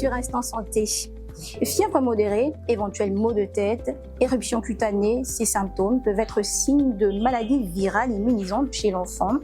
sur Instant Santé. Fièvre modérée, éventuels maux de tête, éruption cutanée, ces symptômes peuvent être signes de maladie virale immunisante chez l'enfant.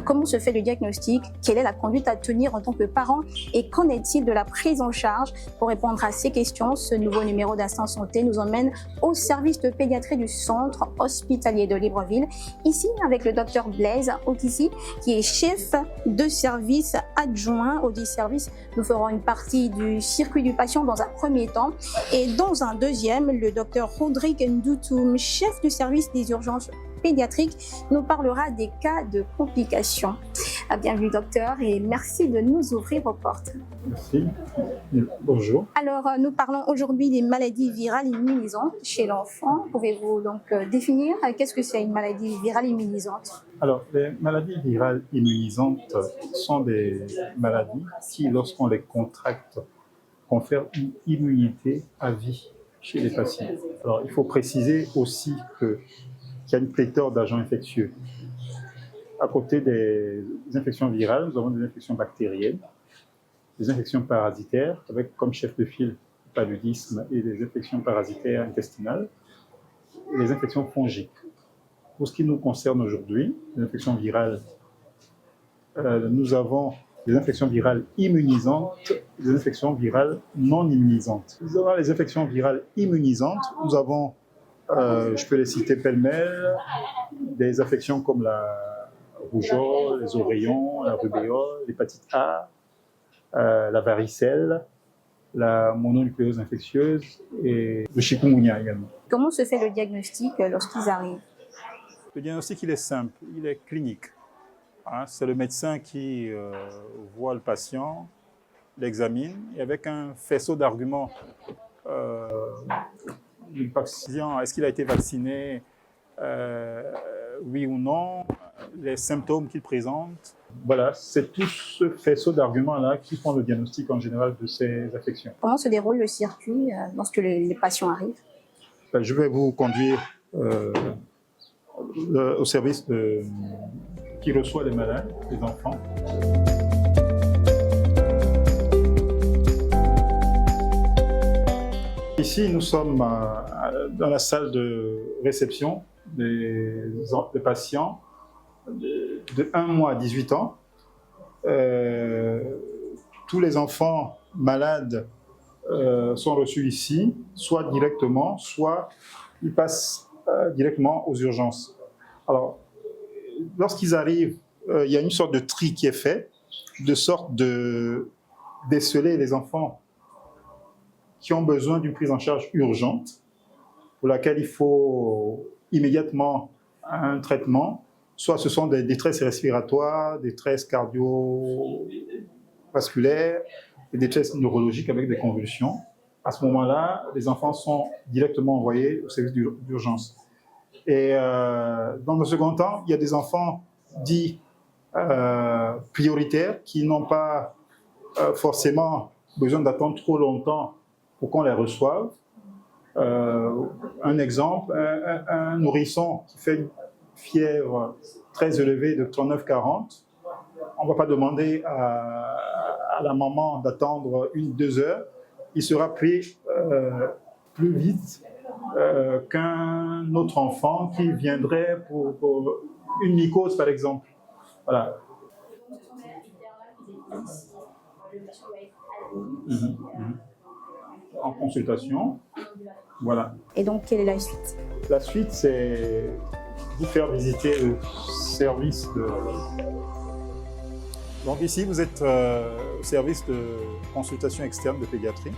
Comment se fait le diagnostic? Quelle est la conduite à tenir en tant que parent? Et qu'en est-il de la prise en charge? Pour répondre à ces questions, ce nouveau numéro d'Instant Santé nous emmène au service de pédiatrie du centre hospitalier de Libreville. Ici, avec le docteur Blaise Okissi, qui est chef de service adjoint au 10 services. Nous ferons une partie du circuit du patient dans un premier temps. Et dans un deuxième, le docteur Rodrigue Ndoutoum, chef du service des urgences pédiatriques, nous parlera des cas de complications. Bienvenue docteur et merci de nous ouvrir vos portes. Merci. Bonjour. Alors, nous parlons aujourd'hui des maladies virales immunisantes chez l'enfant. Pouvez-vous donc définir qu'est-ce que c'est une maladie virale immunisante? Alors, les maladies virales immunisantes sont des maladies qui, lorsqu'on les contracte, confèrent une immunité à vie chez les patients. Alors, il faut préciser aussi qu'il y a une pléthore d'agents infectieux. À côté des infections virales, nous avons des infections bactériennes, des infections parasitaires, avec comme chef de file le paludisme et des infections parasitaires intestinales, et les infections fongiques. Pour ce qui nous concerne aujourd'hui, les infections virales, nous avons des infections virales immunisantes et des infections virales non immunisantes. Nous avons les infections virales immunisantes, nous avons, je peux les citer pêle-mêle, des affections comme la rougeole, les oreillons, la rubéole, l'hépatite A, la varicelle, la mononucléose infectieuse et le chikungunya également. Comment se fait le diagnostic lorsqu'ils arrivent? Le diagnostic, il est simple, il est clinique. C'est le médecin qui voit le patient, l'examine, et avec un faisceau d'arguments, est-ce qu'il a été vacciné, oui ou non, les symptômes qu'il présente. Voilà, c'est tout ce faisceau d'arguments-là qui font le diagnostic en général de ces affections. Comment se déroule le circuit lorsque les patients arrivent? Je vais vous conduire au service qui reçoit les malades, les enfants. Ici, nous sommes dans la salle de réception des patients de 1 mois à 18 ans. Tous les enfants malades sont reçus ici, soit directement, soit ils passent directement aux urgences. Alors, lorsqu'ils arrivent, il y a une sorte de tri qui est fait, de sorte de déceler les enfants qui ont besoin d'une prise en charge urgente, pour laquelle il faut immédiatement un traitement. Soit ce sont des détresses respiratoires, des détresses cardiovasculaires, des détresses neurologiques avec des convulsions. À ce moment-là, les enfants sont directement envoyés au service d'urgence. Et dans un second temps, il y a des enfants dits prioritaires qui n'ont pas forcément besoin d'attendre trop longtemps pour qu'on les reçoive. Un exemple, un nourrisson qui fait une fièvre très élevée de 39-40, on ne va pas demander à la maman d'attendre 1-2 heures, il sera pris plus vite qu'un autre enfant qui viendrait pour une mycose par exemple. Voilà. En consultation, voilà. Et donc, quelle est la suite? La suite, c'est vous faire visiter le service de... Donc ici, vous êtes au service de consultation externe de pédiatrie.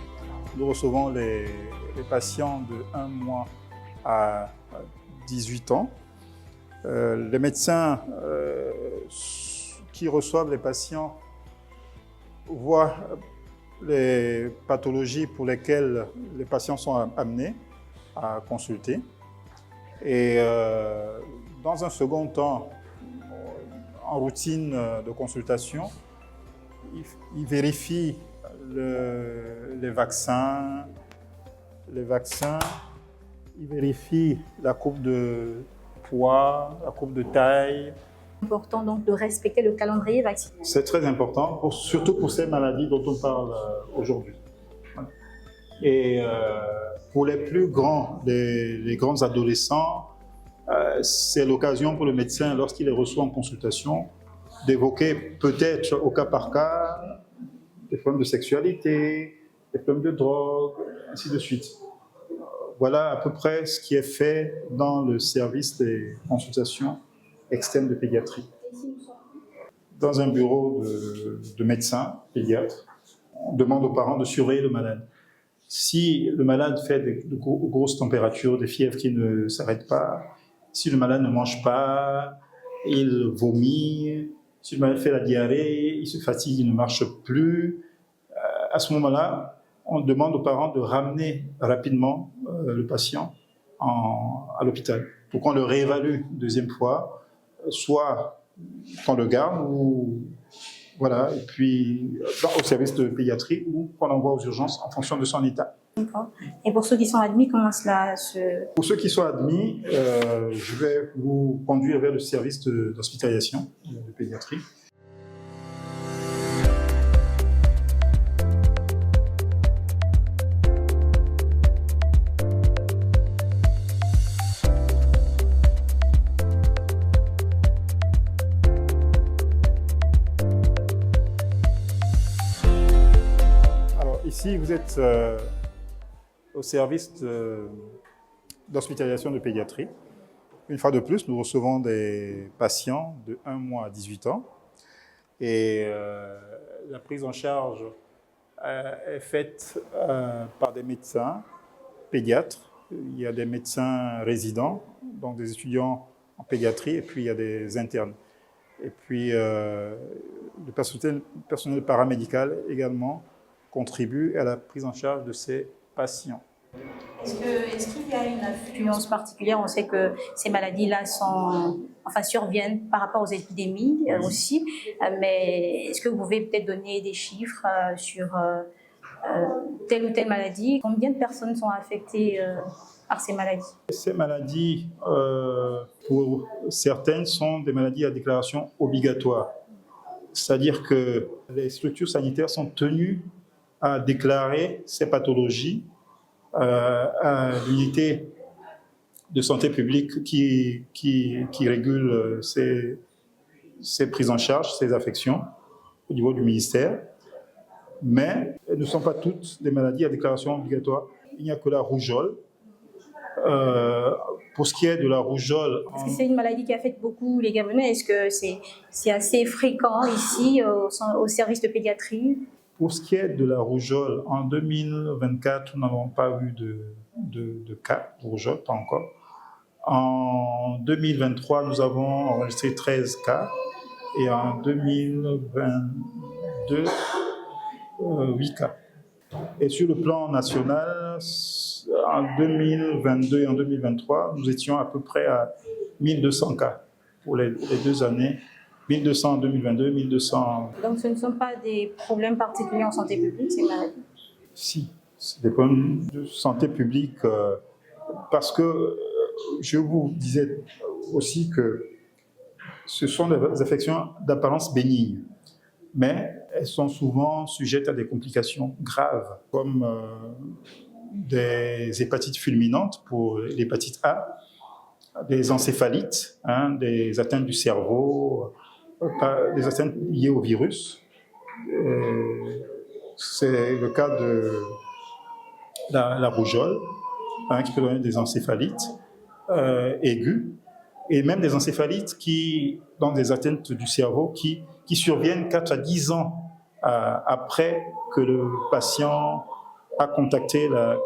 Nous recevons les patients de 1 mois à 18 ans. Les médecins qui reçoivent les patients voient les pathologies pour lesquelles les patients sont amenés à consulter. Et dans un second temps, en routine de consultation, ils vérifient les vaccins, ils vérifient la courbe de poids, la courbe de taille. C'est important donc de respecter le calendrier vaccinal. C'est très important, surtout pour ces maladies dont on parle aujourd'hui. Et pour les plus grands, les grands adolescents, c'est l'occasion pour le médecin, lorsqu'il les reçoit en consultation, d'évoquer peut-être au cas par cas des problèmes de sexualité, des problèmes de drogue, ainsi de suite. Voilà à peu près ce qui est fait dans le service des consultations externes de pédiatrie. Dans un bureau de médecins pédiatres, on demande aux parents de surveiller le malade. Si le malade fait de grosses températures, des fièvres qui ne s'arrêtent pas, si le malade ne mange pas, il vomit, si le malade fait la diarrhée, il se fatigue, il ne marche plus, à ce moment-là, on demande aux parents de ramener rapidement le patient à l'hôpital pour qu'on le réévalue une deuxième fois, soit qu'on le garde ou voilà, et puis au service de pédiatrie ou qu'on l'envoie aux urgences en fonction de son état. D'accord. Et pour ceux qui sont admis, comment cela se... Pour ceux qui sont admis, je vais vous conduire vers le service d'hospitalisation de pédiatrie. Ici, vous êtes au service d'hospitalisation de pédiatrie. Une fois de plus, nous recevons des patients de 1 mois à 18 ans. Et la prise en charge est faite par des médecins pédiatres. Il y a des médecins résidents, donc des étudiants en pédiatrie, et puis il y a des internes. Et puis le personnel paramédical également contribue à la prise en charge de ces patients. Est-ce qu'il y a une influence particulière? On sait que ces maladies-là surviennent par rapport aux épidémies aussi, mais est-ce que vous pouvez peut-être donner des chiffres sur telle ou telle maladie? Combien de personnes sont affectées par ces maladies? Ces maladies, pour certaines, sont des maladies à déclaration obligatoire. C'est-à-dire que les structures sanitaires sont tenues à déclarer ces pathologies à l'unité de santé publique qui régule ces prises en charge, ces affections au niveau du ministère. Mais elles ne sont pas toutes des maladies à déclaration obligatoire. Il n'y a que la rougeole. Pour ce qui est de la rougeole... Est-ce que c'est une maladie qui affecte beaucoup les Gabonais? Est-ce que c'est assez fréquent ici au service de pédiatrie? Pour ce qui est de la rougeole, en 2024, nous n'avons pas eu de cas de rougeole, pas encore. En 2023, nous avons enregistré 13 cas et en 2022, 8 cas. Et sur le plan national, en 2022 et en 2023, nous étions à peu près à 1200 cas pour les 2 années. 1200 en 2022, 1200... Donc ce ne sont pas des problèmes particuliers en santé publique, ces maladies? Si, c'est des problèmes de santé publique parce que je vous disais aussi que ce sont des affections d'apparence bénigne, mais elles sont souvent sujettes à des complications graves comme des hépatites fulminantes pour l'hépatite A, des encéphalites, des atteintes du cerveau, des atteintes liées au virus. C'est le cas de la rougeole, qui peut donner des encéphalites aiguës, et même des encéphalites dans des atteintes du cerveau qui surviennent 4 à 10 ans après que le patient a contracté la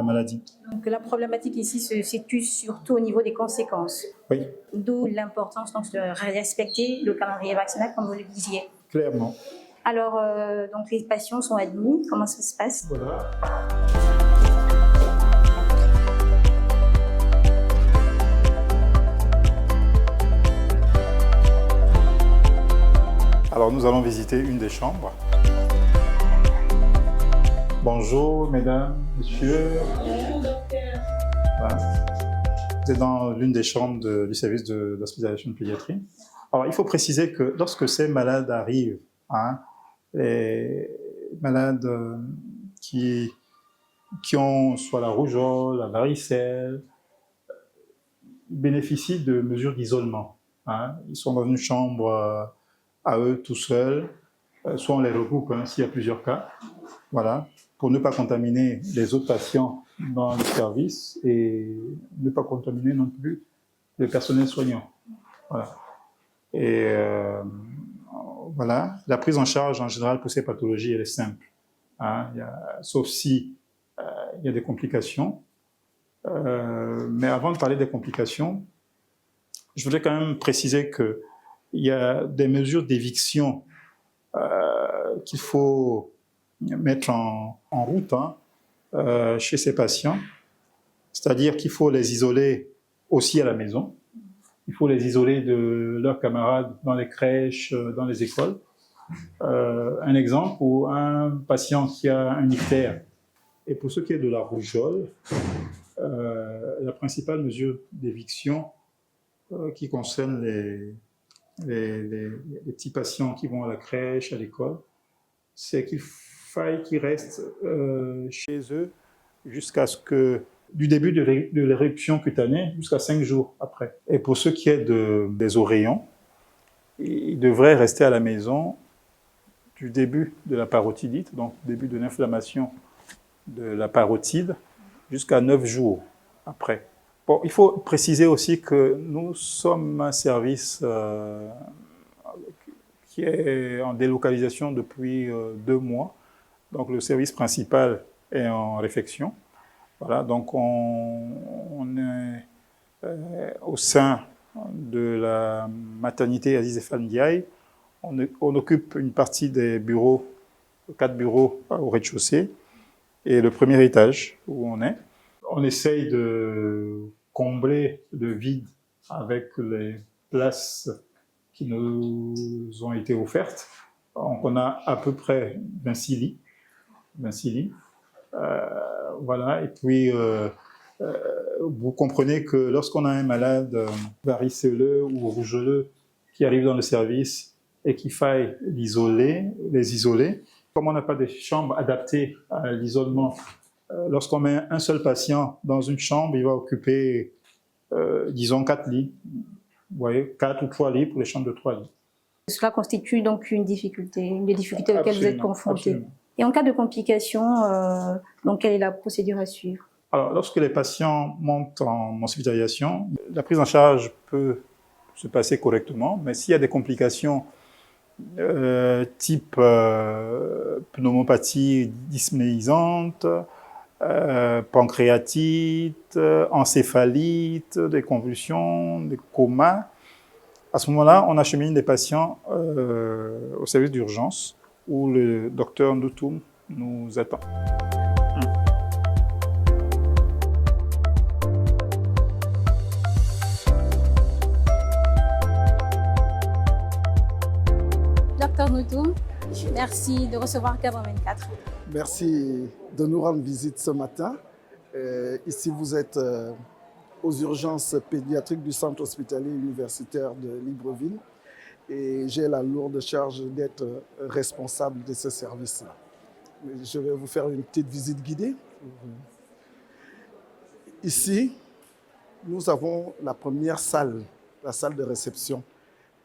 maladie. Donc la problématique ici se situe surtout au niveau des conséquences. Oui. D'où l'importance donc, de respecter le calendrier vaccinal, comme vous le disiez. Clairement. Alors, donc les patients sont admis, comment ça se passe? Voilà. Alors nous allons visiter une des chambres. Bonjour mesdames, messieurs. Bonjour docteur. Voilà. Vous êtes dans l'une des chambres du service d'hospitalisation de pédiatrie. Alors il faut préciser que lorsque ces malades arrivent, les malades qui qui ont soit la rougeole, la varicelle, bénéficient de mesures d'isolement. Hein. Ils sont dans une chambre à eux tout seuls, soit on les regroupe s'il y a plusieurs cas, voilà, pour ne pas contaminer les autres patients dans le service et ne pas contaminer non plus le personnel soignant. Voilà. Et voilà, la prise en charge en général pour ces pathologies, elle est simple. Hein, sauf si il y a des complications. Mais avant de parler des complications, je voudrais quand même préciser qu'il y a des mesures d'éviction qu'il faut mettre en route chez ces patients. C'est-à-dire qu'il faut les isoler aussi à la maison. Il faut les isoler de leurs camarades dans les crèches, dans les écoles. Un exemple, pour un patient qui a un ictère, et pour ce qui est de la rougeole, la principale mesure d'éviction qui concerne les petits patients qui vont à la crèche, à l'école, c'est qu'il faille qu'ils restent chez eux jusqu'à ce que, du début de l'éruption cutanée jusqu'à 5 jours après. Et pour ce qui est des oreillons, ils devraient rester à la maison du début de la parotidite, donc début de l'inflammation de la parotide, jusqu'à 9 jours après. Bon, il faut préciser aussi que nous sommes un service qui est en délocalisation depuis 2 mois. Donc le service principal est en réfection. Voilà, donc on est au sein de la maternité Aziz Fall Ndiaye. On occupe une partie des bureaux, 4 bureaux au rez-de-chaussée, et le premier étage où on est. On essaye de combler le vide avec les places qui nous ont été offertes. Donc on a à peu près 26 lits. 26 lits. Voilà, et puis vous comprenez que lorsqu'on a un malade varicelleux ou rougeoleux qui arrive dans le service et qu'il faille les isoler, comme on n'a pas de chambres adaptées à l'isolement, lorsqu'on met un seul patient dans une chambre, il va occuper, disons, 4 lits. Vous voyez, 4 ou 3 lits pour les chambres de 3 lits. Cela constitue donc une des difficultés auxquelles vous êtes confrontés. Absolument. Et en cas de complications, donc quelle est la procédure à suivre? Alors, lorsque les patients montent en hospitalisation, la prise en charge peut se passer correctement, mais s'il y a des complications type pneumopathie dyspnéisante, pancréatite, encéphalite, des convulsions, des comas, à ce moment-là, on achemine les patients au service d'urgence où le docteur Ndoutoum nous attend. Docteur Ndoutoum, merci de recevoir Cadre 24. Merci de nous rendre visite ce matin. Ici, vous êtes aux urgences pédiatriques du centre hospitalier universitaire de Libreville et j'ai la lourde charge d'être responsable de ce service-là. Je vais vous faire une petite visite guidée. Ici, nous avons la première salle, la salle de réception,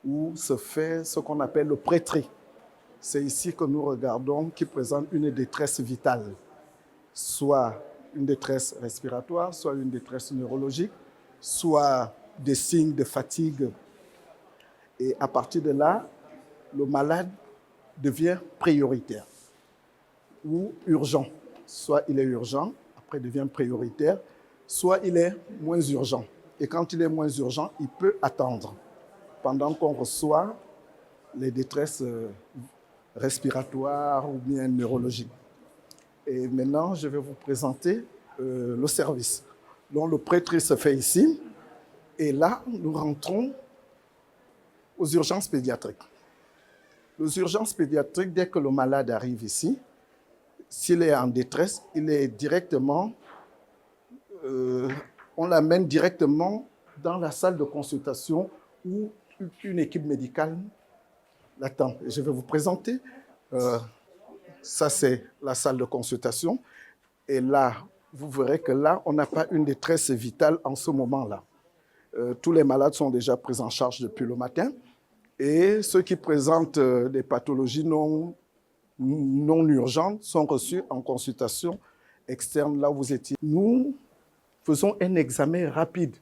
où se fait ce qu'on appelle le pré-tri. C'est ici que nous regardons qui présente une détresse vitale, soit une détresse respiratoire, soit une détresse neurologique, soit des signes de fatigue. Et à partir de là, le malade devient prioritaire ou urgent. Soit il est urgent, après il devient prioritaire, soit il est moins urgent. Et quand il est moins urgent, il peut attendre pendant qu'on reçoit les détresses respiratoires ou bien neurologiques. Et maintenant, je vais vous présenter le service. Donc, le pré-tri se fait ici. Et là, nous rentrons aux urgences pédiatriques. Les urgences pédiatriques, dès que le malade arrive ici, s'il est en détresse, il est directement, on l'amène directement dans la salle de consultation où une équipe médicale l'attend. Je vais vous présenter. Ça, c'est la salle de consultation. Et là, vous verrez que là, on n'a pas une détresse vitale en ce moment-là. Tous les malades sont déjà pris en charge depuis le matin. Et ceux qui présentent des pathologies non urgentes sont reçus en consultation externe là où vous étiez. Nous faisons un examen rapide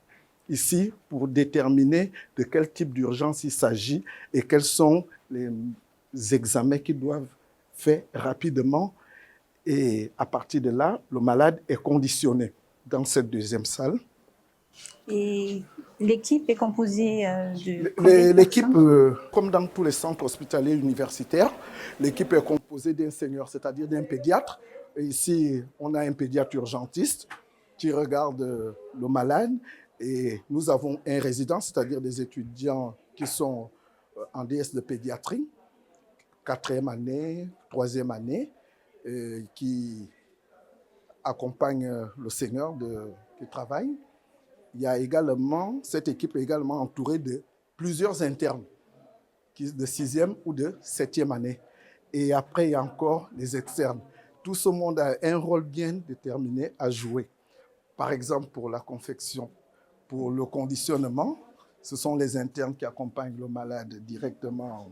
ici pour déterminer de quel type d'urgence il s'agit et quels sont les examens qui doivent faire rapidement. Et à partir de là, le malade est conditionné dans cette deuxième salle. Et l'équipe est composée de... L'équipe, comme dans tous les centres hospitaliers universitaires, l'équipe est composée d'un senior, c'est-à-dire d'un pédiatre. Et ici, on a un pédiatre urgentiste qui regarde le malade. Et nous avons un résident, c'est-à-dire des étudiants qui sont en DS de pédiatrie, 4e année, 3e année, qui accompagnent le senior qui travaille. Il y a également, cette équipe est également entourée de plusieurs internes de 6e ou de 7e année. Et après, il y a encore les externes. Tout ce monde a un rôle bien déterminé à jouer. Par exemple, pour la confection, pour le conditionnement, ce sont les internes qui accompagnent le malade directement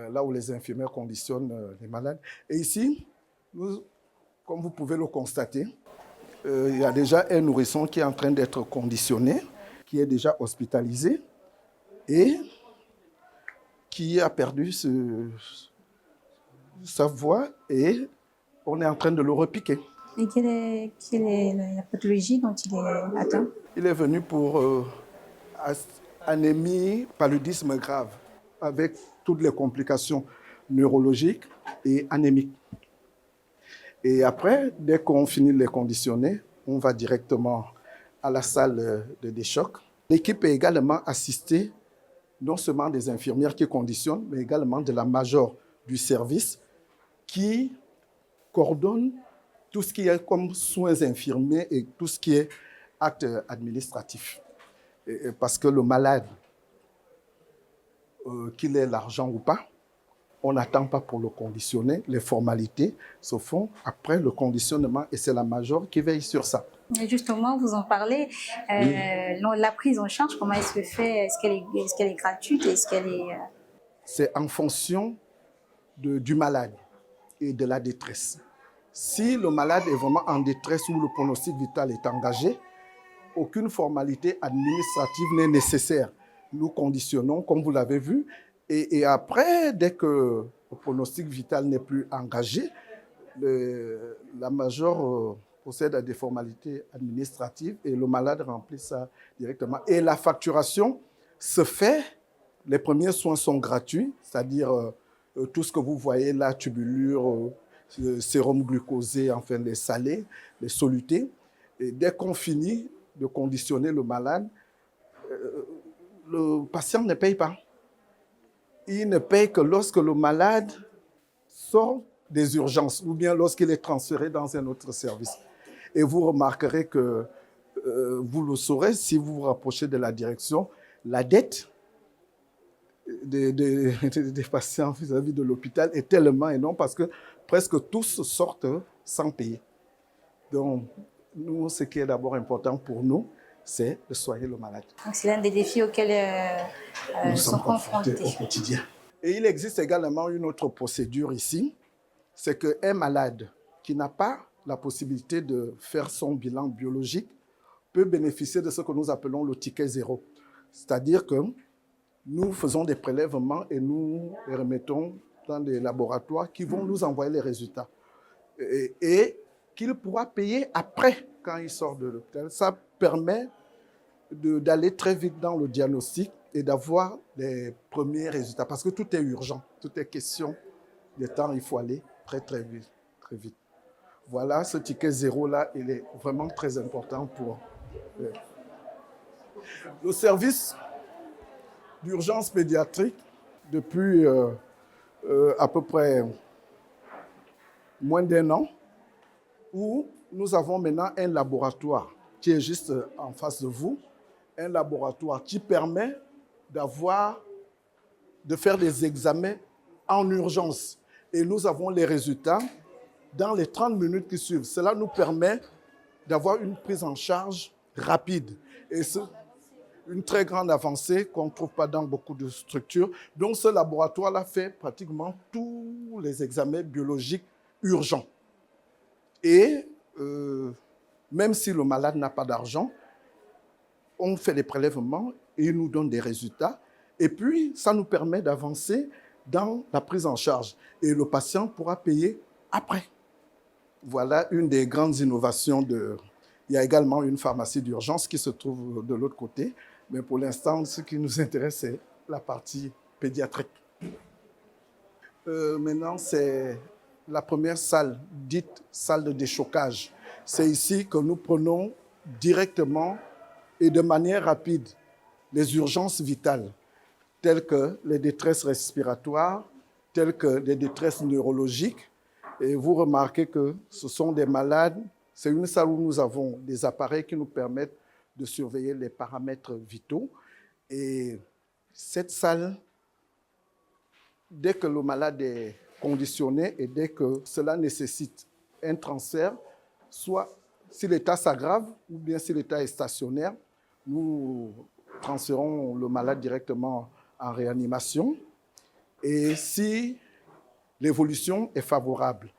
là où les infirmières conditionnent les malades. Et ici, comme vous pouvez le constater, il y a déjà un nourrisson qui est en train d'être conditionné, qui est déjà hospitalisé et qui a perdu sa voix et on est en train de le repiquer. Et quelle est la pathologie dont il est atteint? Il est venu pour anémie, paludisme grave, avec toutes les complications neurologiques et anémiques. Et après, dès qu'on finit de les conditionner, on va directement à la salle de déchoc. L'équipe est également assistée non seulement des infirmières qui conditionnent, mais également de la major du service qui coordonne tout ce qui est comme soins infirmiers et tout ce qui est acte administratif. Parce que le malade, qu'il ait l'argent ou pas, on n'attend pas pour le conditionner. Les formalités se font après le conditionnement et c'est la major qui veille sur ça. Et justement, vous en parlez, la prise en charge, comment elle se fait? Est-ce qu'elle est gratuite? Est-ce qu'elle est... C'est en fonction du malade et de la détresse. Si le malade est vraiment en détresse ou le pronostic vital est engagé, aucune formalité administrative n'est nécessaire. Nous conditionnons, comme vous l'avez vu, et après, dès que le pronostic vital n'est plus engagé, la major procède à des formalités administratives et le malade remplit ça directement. Et la facturation se fait, les premiers soins sont gratuits, c'est-à-dire tout ce que vous voyez là, tubulure, sérum glucosé, enfin les salés, les solutés. Et dès qu'on finit de conditionner le malade, le patient ne paye pas. Il ne paye que lorsque le malade sort des urgences ou bien lorsqu'il est transféré dans un autre service. Et vous remarquerez que, vous le saurez si vous vous rapprochez de la direction, la dette des patients vis-à-vis de l'hôpital est tellement énorme parce que presque tous sortent sans payer. Donc, nous, ce qui est d'abord important pour nous, c'est de soigner le malade. Donc, c'est l'un des défis auxquels nous sont sommes confrontés au quotidien. Et il existe également une autre procédure ici, c'est qu'un malade qui n'a pas la possibilité de faire son bilan biologique peut bénéficier de ce que nous appelons le ticket zéro. C'est-à-dire que nous faisons des prélèvements et nous les remettons dans des laboratoires qui vont nous envoyer les résultats. Et qu'il pourra payer après, quand il sort de l'hôpital. Ça permet d'aller très vite dans le diagnostic et d'avoir les premiers résultats. Parce que tout est urgent, tout est question de temps, il faut aller très vite, très vite. Voilà, ce ticket zéro-là, il est vraiment très important pour... Le service d'urgence pédiatrique, depuis à peu près moins d'1 an, où nous avons maintenant un laboratoire qui est juste en face de vous, un laboratoire qui permet de faire des examens en urgence. Et nous avons les résultats dans les 30 minutes qui suivent. Cela nous permet d'avoir une prise en charge rapide. Et c'est une très grande avancée qu'on ne trouve pas dans beaucoup de structures. Donc ce laboratoire-là fait pratiquement tous les examens biologiques urgents. Et même si le malade n'a pas d'argent, on fait des prélèvements et il nous donne des résultats. Et puis, ça nous permet d'avancer dans la prise en charge. Et le patient pourra payer après. Voilà une des grandes innovations. Il y a également une pharmacie d'urgence qui se trouve de l'autre côté. Mais pour l'instant, ce qui nous intéresse, c'est la partie pédiatrique. Maintenant, c'est la première salle, dite salle de déchocage. C'est ici que nous prenons directement et de manière rapide les urgences vitales, telles que les détresses respiratoires, telles que les détresses neurologiques. Et vous remarquez que ce sont des malades. C'est une salle où nous avons des appareils qui nous permettent de surveiller les paramètres vitaux. Et cette salle, dès que le malade est conditionné et dès que cela nécessite un transfert, soit si l'état s'aggrave ou bien si l'état est stationnaire, nous transférons le malade directement en réanimation. Et si l'évolution est favorable,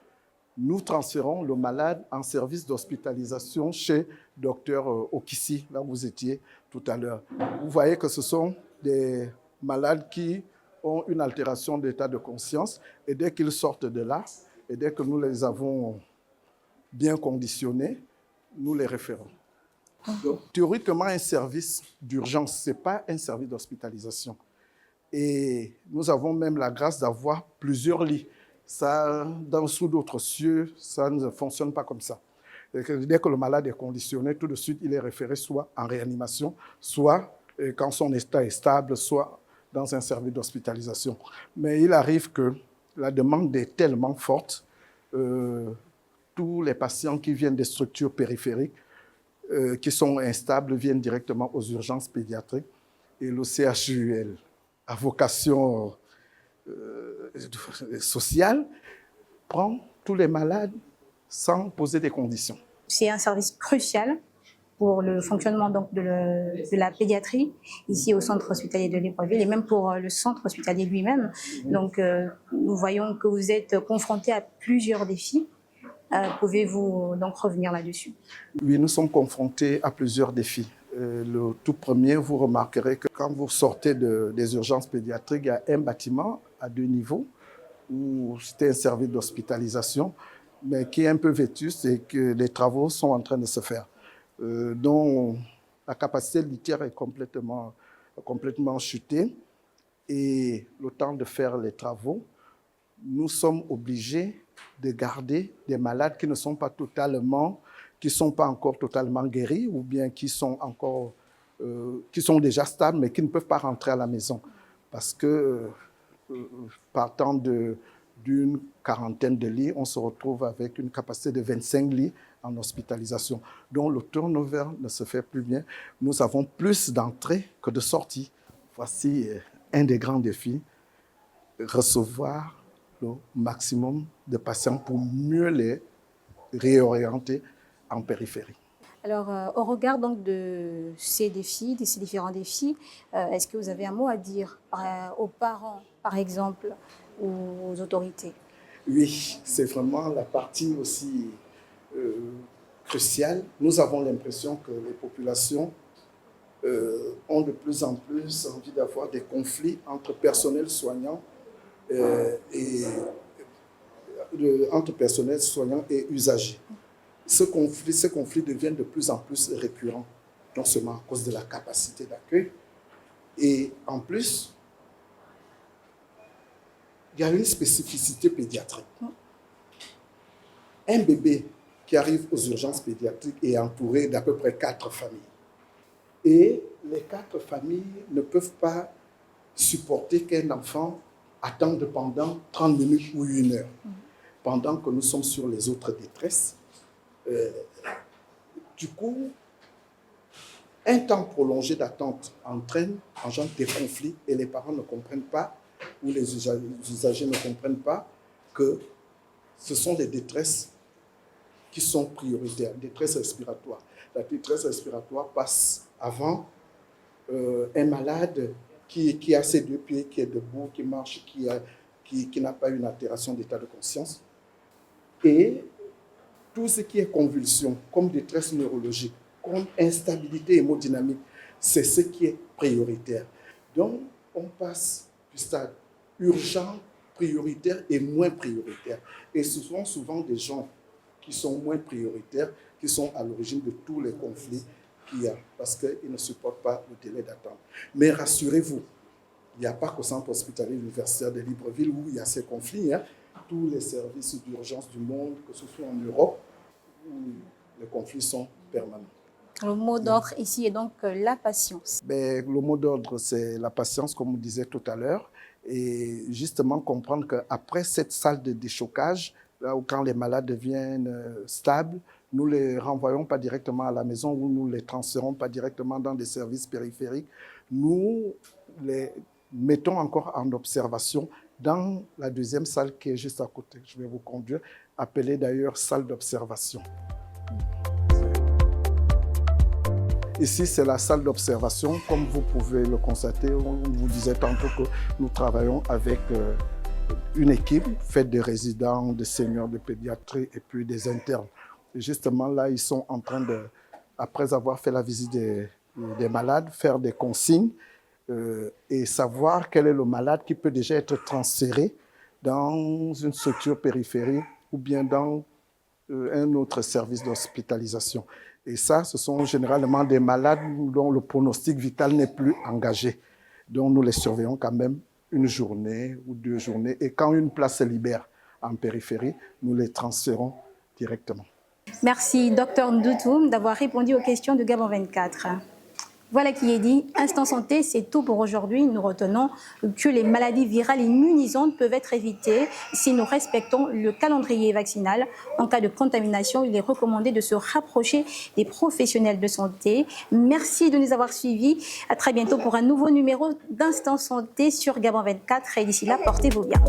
nous transférons le malade en service d'hospitalisation chez Dr Okissi, là où vous étiez tout à l'heure. Vous voyez que ce sont des malades qui ont une altération d'état de conscience et dès qu'ils sortent de là, et dès que nous les avons bien conditionnés, nous les référons. Donc, théoriquement, un service d'urgence, ce n'est pas un service d'hospitalisation. Et nous avons même la grâce d'avoir plusieurs lits. Ça, sous d'autres cieux, ça ne fonctionne pas comme ça. Dès que le malade est conditionné, tout de suite, il est référé soit en réanimation, soit quand son état est stable, soit dans un service d'hospitalisation. Mais il arrive que la demande est tellement forte, tous les patients qui viennent des structures périphériques, qui sont instables, viennent directement aux urgences pédiatriques. Et le CHUL, à vocation sociale, prend tous les malades sans poser des conditions. C'est un service crucial pour le fonctionnement donc, de la pédiatrie ici au centre hospitalier de Libreville et même pour le centre hospitalier lui-même. Donc nous voyons que vous êtes confrontés à plusieurs défis. Pouvez-vous donc revenir là-dessus? Oui, nous sommes confrontés à plusieurs défis. Le tout premier, vous remarquerez que quand vous sortez des urgences pédiatriques, il y a un bâtiment à 2 niveaux où c'était un service d'hospitalisation, mais qui est un peu vétuste et que les travaux sont en train de se faire. Donc, la capacité litière est complètement chutée et le temps de faire les travaux, nous sommes obligés de garder des malades qui ne sont pas encore totalement guéris ou bien qui sont déjà stables mais qui ne peuvent pas rentrer à la maison parce que partant d'une quarantaine de lits, on se retrouve avec une capacité de 25 lits en hospitalisation. Donc le turnover ne se fait plus bien. Nous avons plus d'entrées que de sorties. Voici un des grands défis, recevoir le maximum de patients pour mieux les réorienter en périphérie. Alors, au regard donc de ces défis, de ces différents défis, est-ce que vous avez un mot à dire aux parents, par exemple, ou aux autorités? Oui, c'est vraiment la partie aussi cruciale. Nous avons l'impression que les populations ont de plus en plus envie d'avoir des conflits entre personnel soignant et usagers. Ce conflit devient de plus en plus récurrent, non seulement à cause de la capacité d'accueil, et en plus, il y a une spécificité pédiatrique. Un bébé qui arrive aux urgences pédiatriques est entouré d'à peu près 4 familles. Et les 4 familles ne peuvent pas supporter qu'un enfant attende pendant 30 minutes ou 1 heure. Pendant que nous sommes sur les autres détresses, du coup, un temps prolongé d'attente engendre des conflits et les parents ne comprennent pas ou les usagers ne comprennent pas que ce sont des détresses qui sont prioritaires, détresse respiratoire. La détresse respiratoire passe avant un malade qui a ses deux pieds, qui est debout, qui marche, qui n'a pas une altération d'état de conscience. Et tout ce qui est convulsion, comme détresse neurologique, comme instabilité hémodynamique, c'est ce qui est prioritaire. Donc, on passe du stade urgent, prioritaire et moins prioritaire. Et ce sont souvent des gens qui sont moins prioritaires, qui sont à l'origine de tous les conflits qu'il y a, parce qu'ils ne supportent pas le délai d'attente. Mais rassurez-vous, il n'y a pas qu'au centre hospitalier universitaire de Libreville où il y a ces conflits. Tous les services d'urgence du monde, que ce soit en Europe, où les conflits sont permanents. Le mot d'ordre ici est donc la patience. Le mot d'ordre, c'est la patience, comme on disait tout à l'heure, et justement comprendre qu'après cette salle de déchocage, là où quand les malades deviennent stables, nous ne les renvoyons pas directement à la maison ou nous ne les transférons pas directement dans des services périphériques. Nous les mettons encore en observation dans la deuxième salle qui est juste à côté. Je vais vous conduire, appelée d'ailleurs salle d'observation. Ici, c'est la salle d'observation. Comme vous pouvez le constater, on vous disait tantôt que nous travaillons avec une équipe faite de résidents, de seniors de pédiatrie et puis des internes. Et justement, là, ils sont en train de, après avoir fait la visite des malades, faire des consignes et savoir quel est le malade qui peut déjà être transféré dans une structure périphérique ou bien dans un autre service d'hospitalisation. Et ça, ce sont généralement des malades dont le pronostic vital n'est plus engagé. Donc, nous les surveillons quand même une journée ou 2 journées. Et quand une place se libère en périphérie, nous les transférons directement. Merci, Dr Ndoutoum, d'avoir répondu aux questions de Gabon 24. Voilà qui est dit. Instant Santé, c'est tout pour aujourd'hui. Nous retenons que les maladies virales immunisantes peuvent être évitées si nous respectons le calendrier vaccinal. En cas de contamination, il est recommandé de se rapprocher des professionnels de santé. Merci de nous avoir suivis. À très bientôt pour un nouveau numéro d'Instant Santé sur Gabon 24. Et d'ici là, portez-vous bien.